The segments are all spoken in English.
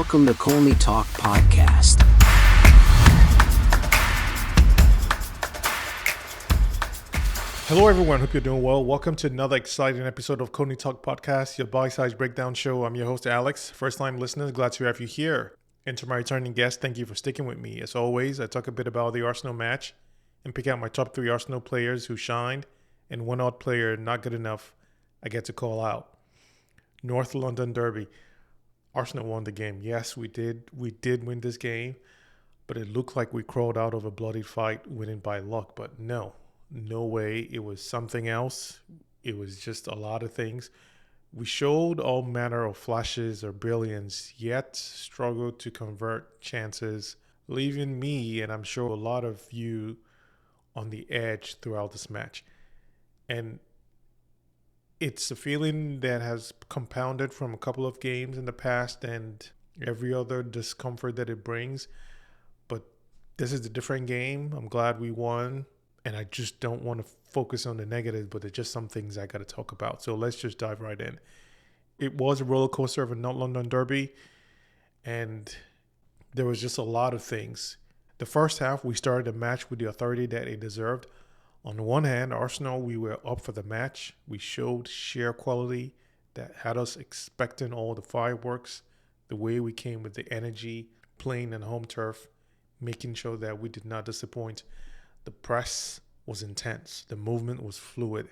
Welcome to Colney Talk Podcast. Hello everyone, hope you're doing well. Welcome to another exciting episode of Colney Talk Podcast, your bite-sized breakdown show. I'm your host Alex. First-time listeners, glad to have you here. And to my returning guests, thank you for sticking with me. As always, I talk a bit about the Arsenal match and pick out my top 3 Arsenal players who shined and one odd player not good enough I get to call out. North London Derby. Arsenal won the game. Yes, we did. We did win this game, but it looked like we crawled out of a bloody fight winning by luck. But no way. It was something else. It was just a lot of things. We showed all manner of flashes of brilliance, yet struggled to convert chances, leaving me, and I'm sure a lot of you, on the edge throughout this match. And it's a feeling that has compounded from a couple of games in the past and every other discomfort that it brings. But this is a different game. I'm glad we won. And I just don't want to focus on the negatives, but there's just some things I got to talk about. So let's just dive right in. It was a roller coaster of a North London Derby. And there was just a lot of things. The first half, we started the match with the authority that it deserved. On the one hand, Arsenal, we were up for the match. We showed sheer quality that had us expecting all the fireworks, the way we came with the energy, playing on home turf, making sure that we did not disappoint. The press was intense. The movement was fluid.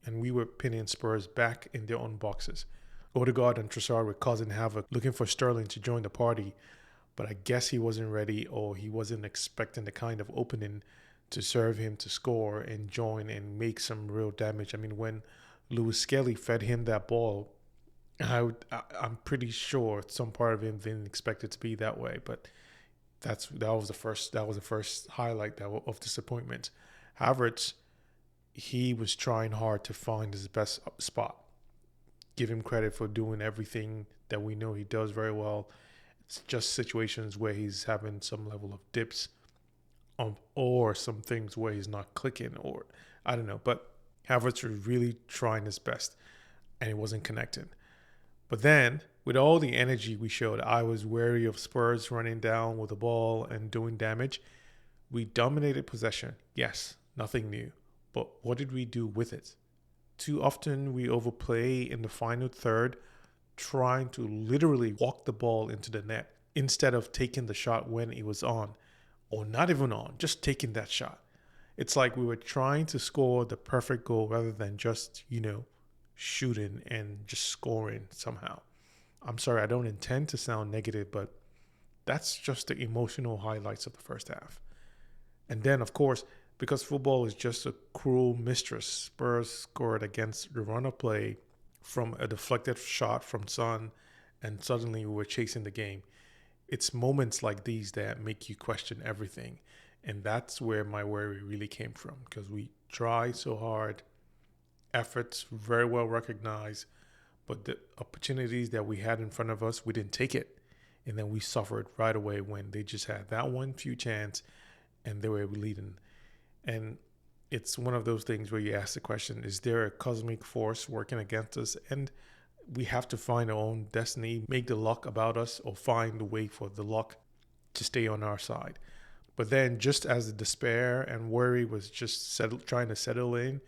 And we were pinning Spurs back in their own boxes. Odegaard and Trossard were causing havoc, looking for Sterling to join the party. But I guess he wasn't ready, or he wasn't expecting the kind of opening to serve him to score and join and make some real damage. I mean, when Lewis Skelly fed him that ball, I'm pretty sure some part of him didn't expect it to be that way. But that was the first highlight of disappointment. Havertz, he was trying hard to find his best spot. Give him credit for doing everything that we know he does very well. It's just situations where he's having some level of dips, or some things where he's not clicking, or I don't know. But Havertz was really trying his best, and it wasn't connecting. But then, with all the energy we showed, I was wary of Spurs running down with the ball and doing damage. We dominated possession. Yes, nothing new. But what did we do with it? Too often we overplay in the final third, trying to literally walk the ball into the net instead of taking the shot when it was on, or not even on, just taking that shot. It's like we were trying to score the perfect goal rather than just, shooting and just scoring somehow. I'm sorry, I don't intend to sound negative, but that's just the emotional highlights of the first half. And then, of course, because football is just a cruel mistress, Spurs scored against the run of play from a deflected shot from Son, and suddenly we were chasing the game. It's moments like these that make you question everything. And that's where my worry really came from, because we tried so hard, efforts very well recognized, but the opportunities that we had in front of us, we didn't take it. And then we suffered right away when they just had that one few chance and they were leading. And it's one of those things where you ask the question, is there a cosmic force working against us? And we have to find our own destiny, make the luck about us, or find a way for the luck to stay on our side. But then just as the despair and worry was just trying to settle in,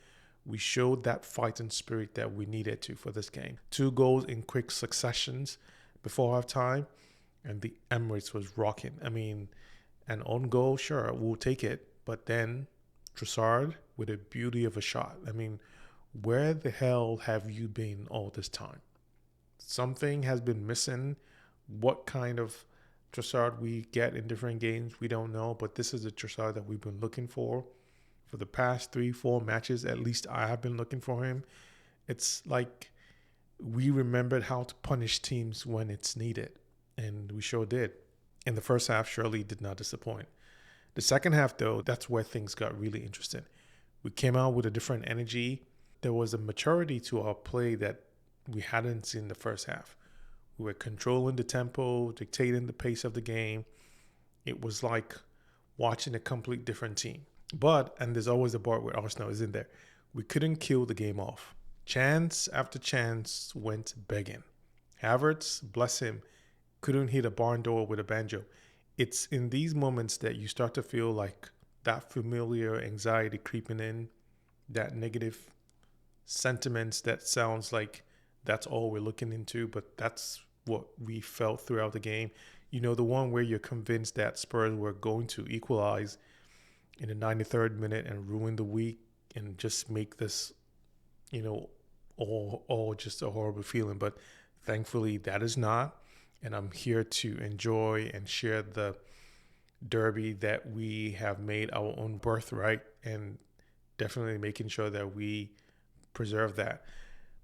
we showed that fighting spirit that we needed to for this game. 2 goals in quick successions before halftime, and the Emirates was rocking. I mean, an own goal, sure, we'll take it. But then Trossard with a beauty of a shot. I mean, where the hell have you been all this time? Something has been missing. What kind of Trossard we get in different games, we don't know. But this is the Trossard that we've been looking for the past 3-4 matches. At least I have been looking for him. It's like we remembered how to punish teams when it's needed. And we sure did. In the first half, Shirley did not disappoint. The second half, though, that's where things got really interesting. We came out with a different energy. There was a maturity to our play that we hadn't seen in the first half. We were controlling the tempo, dictating the pace of the game. It was like watching a complete different team. But, and there's always a part where Arsenal is in there, we couldn't kill the game off. Chance after chance went begging. Havertz, bless him, couldn't hit a barn door with a banjo. It's in these moments that you start to feel like that familiar anxiety creeping in, that negative sentiments that sounds like that's all we're looking into, but that's what we felt throughout the game. The one where you're convinced that Spurs were going to equalize in the 93rd minute and ruin the week and just make this, all just a horrible feeling. But thankfully that is not. And I'm here to enjoy and share the derby that we have made our own birthright, and definitely making sure that we preserve that.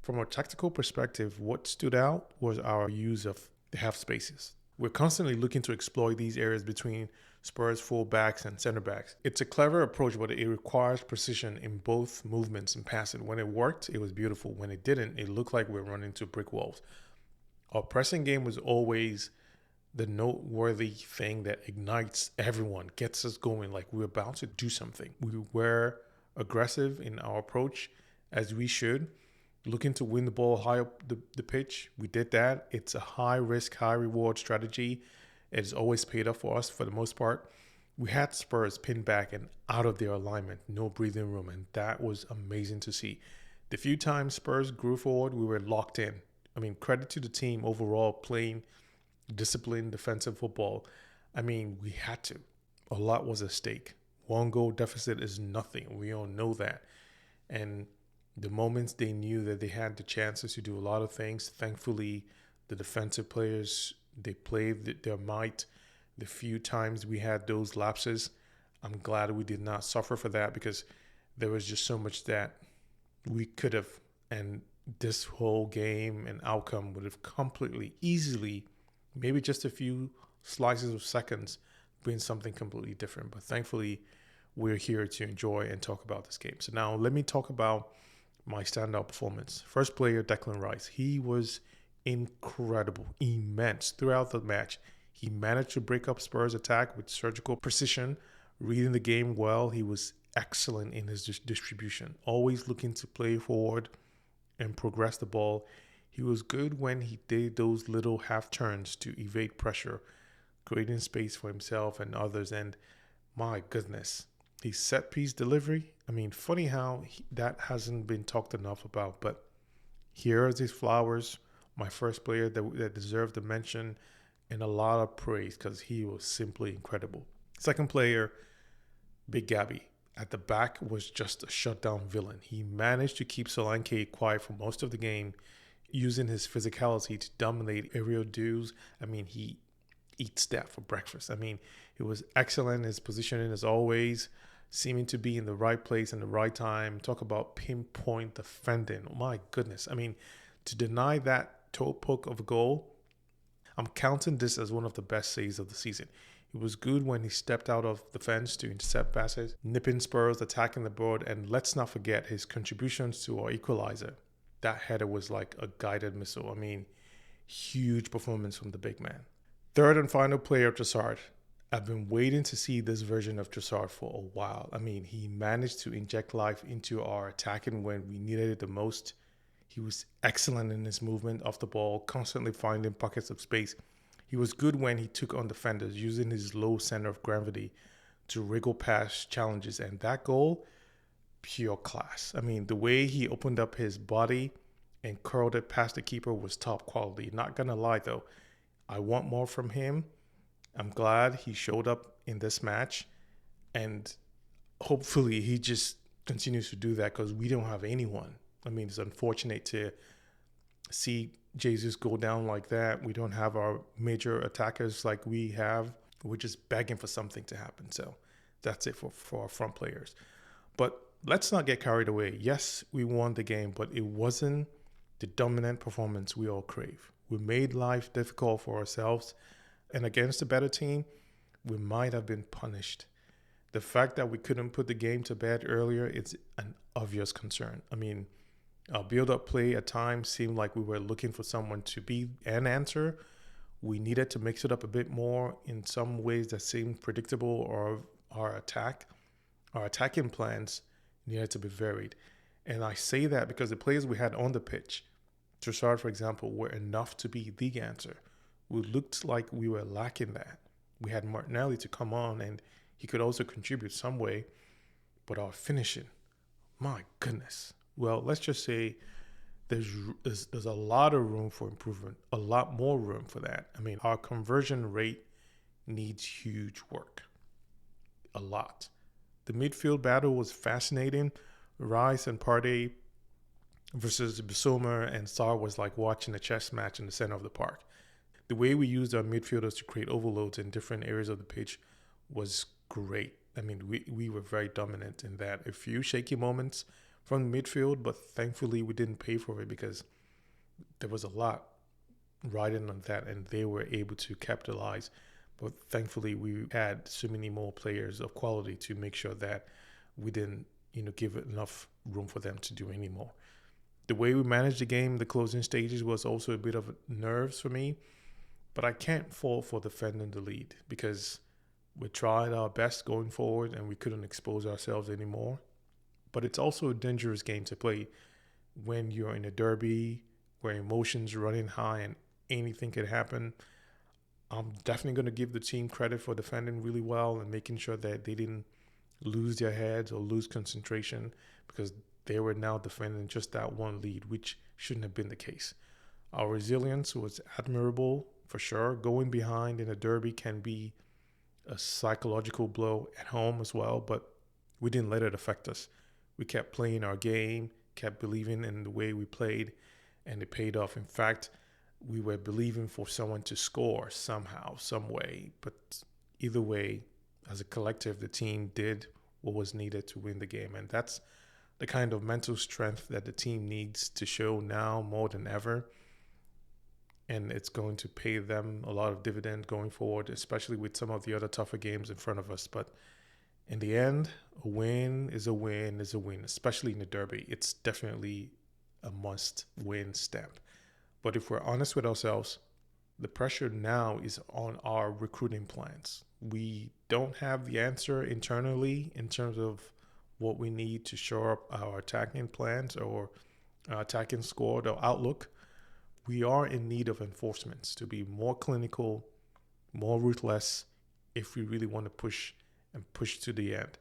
From a tactical perspective, what stood out was our use of the half spaces. We're constantly looking to exploit these areas between Spurs fullbacks and center backs. It's a clever approach, but it requires precision in both movements and passing. When it worked, it was beautiful. When it didn't, it looked like we were running into brick walls. Our pressing game was always the noteworthy thing that ignites everyone, gets us going like we're about to do something. We were aggressive in our approach, as we should, looking to win the ball high up the pitch. We did that. It's a high risk, high reward strategy. It's always paid off for us for the most part. We had Spurs pinned back and out of their alignment, no breathing room, and that was amazing to see. The few times Spurs grew forward, we were locked in. Credit to the team overall, playing disciplined defensive football. We had to. A lot was at stake. 1 goal deficit is nothing. We all know that. And the moments they knew that they had the chances to do a lot of things, thankfully, the defensive players, they played their might. The few times we had those lapses, I'm glad we did not suffer for that, because there was just so much that we could have, and this whole game and outcome would have completely, easily, maybe just a few slices of seconds, been something completely different. But thankfully, we're here to enjoy and talk about this game. So now let me talk about my standout performance. First player, Declan Rice. He was incredible, immense throughout the match. He managed to break up Spurs' attack with surgical precision, reading the game well. He was excellent in his distribution, always looking to play forward and progress the ball. He was good when he did those little half turns to evade pressure, creating space for himself and others. And my goodness, his set piece delivery. Funny how that hasn't been talked enough about, but here are his flowers. My first player that deserved a mention and a lot of praise, because he was simply incredible. Second player, Big Gabi. At the back was just a shutdown villain. He managed to keep Solanke quiet for most of the game, using his physicality to dominate aerial duels. He eats that for breakfast. He was excellent in his positioning as always, seeming to be in the right place and the right time. Talk about pinpoint defending. Oh my goodness. To deny that toe poke of a goal, I'm counting this as one of the best saves of the season. He was good when he stepped out of the fence to intercept passes, nipping Spurs, attacking the board, and let's not forget his contributions to our equalizer. That header was like a guided missile. Huge performance from the big man. Third and final player, Trossard. I've been waiting to see this version of Trossard for a while. He managed to inject life into our attacking when we needed it the most. He was excellent in his movement off the ball, constantly finding pockets of space. He was good when he took on defenders, using his low center of gravity to wriggle past challenges. And that goal, pure class. The way he opened up his body and curled it past the keeper was top quality. Not gonna lie though, I want more from him. I'm glad he showed up in this match, and hopefully he just continues to do that, because we don't have anyone. It's unfortunate to see Jesus go down like that. We don't have our major attackers like we have. We're just begging for something to happen. So that's it for our front players. But let's not get carried away. Yes, we won the game, but it wasn't the dominant performance we all crave. We made life difficult for ourselves, and against a better team, we might have been punished. The fact that we couldn't put the game to bed earlier is an obvious concern. Our build-up play at times seemed like we were looking for someone to be an answer. We needed to mix it up a bit more in some ways that seemed predictable, or our attacking plans needed to be varied. And I say that because the players we had on the pitch, Trossard, for example, were enough to be the answer. we looked like we were lacking that. We had Martinelli to come on, and he could also contribute some way, but our finishing, my goodness. Well, let's just say there's a lot of room for improvement, a lot more room for that. I mean, our conversion rate needs huge work, a lot. The midfield battle was fascinating. Rice and Partey versus Bissouma and Sarr was like watching a chess match in the center of the park. The way we used our midfielders to create overloads in different areas of the pitch was great. I mean, we were very dominant in that. A few shaky moments from the midfield, but thankfully we didn't pay for it because there was a lot riding on that and they were able to capitalize. But thankfully we had so many more players of quality to make sure that we didn't, give it enough room for them to do any more. The way we managed the game, the closing stages, was also a bit of nerves for me. But I can't fault for defending the lead because we tried our best going forward and we couldn't expose ourselves anymore. But it's also a dangerous game to play when you're in a derby where emotions are running high and anything could happen. I'm definitely going to give the team credit for defending really well and making sure that they didn't lose their heads or lose concentration, because they were now defending just that one lead, which shouldn't have been the case. Our resilience was admirable for sure. Going behind in a derby can be a psychological blow at home as well, but we didn't let it affect us. We kept playing our game, kept believing in the way we played, and it paid off. In fact, we were believing for someone to score somehow, some way. But either way, as a collective, the team did what was needed to win the game. And that's the kind of mental strength that the team needs to show now more than ever. And it's going to pay them a lot of dividend going forward, especially with some of the other tougher games in front of us. But in the end, a win is a win is a win, especially in the derby. It's definitely a must-win stamp. But if we're honest with ourselves, the pressure now is on our recruiting plans. We don't have the answer internally in terms of what we need to shore up our attacking plans or attacking squad or outlook. We are in need of enforcements to be more clinical, more ruthless if we really want to push to the end.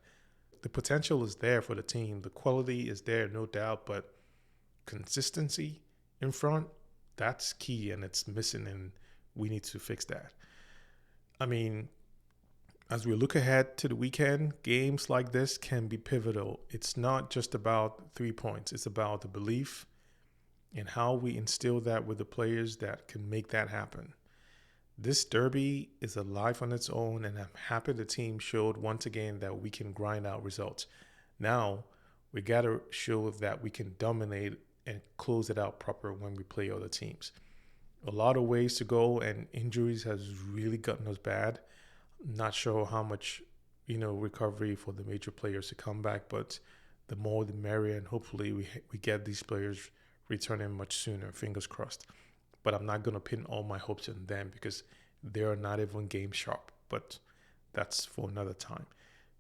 The potential is there for the team. The quality is there, no doubt, but consistency in front, that's key and it's missing, and we need to fix that. I mean, as we look ahead to the weekend, games like this can be pivotal. It's not just about 3 points. It's about the belief and how we instill that with the players that can make that happen. This derby is a life on its own, and I'm happy the team showed once again that we can grind out results. Now, we got to show that we can dominate and close it out proper when we play other teams. A lot of ways to go, and injuries has really gotten us bad. I'm not sure how much, recovery for the major players to come back, but the more the merrier, and hopefully we get these players returning much sooner, fingers crossed. But I'm not going to pin all my hopes on them because they're not even game sharp, but that's for another time.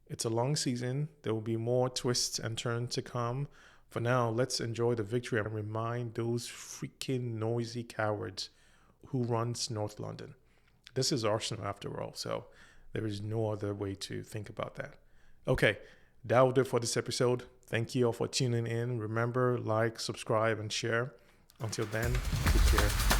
It's a long season. There will be more twists and turns to come. For now, let's enjoy the victory and remind those freaking noisy cowards who runs North London. This is Arsenal after all, so there is no other way to think about that. Okay, that will do it for this episode. Thank you all for tuning in. Remember, like, subscribe, and share. Until then, take care.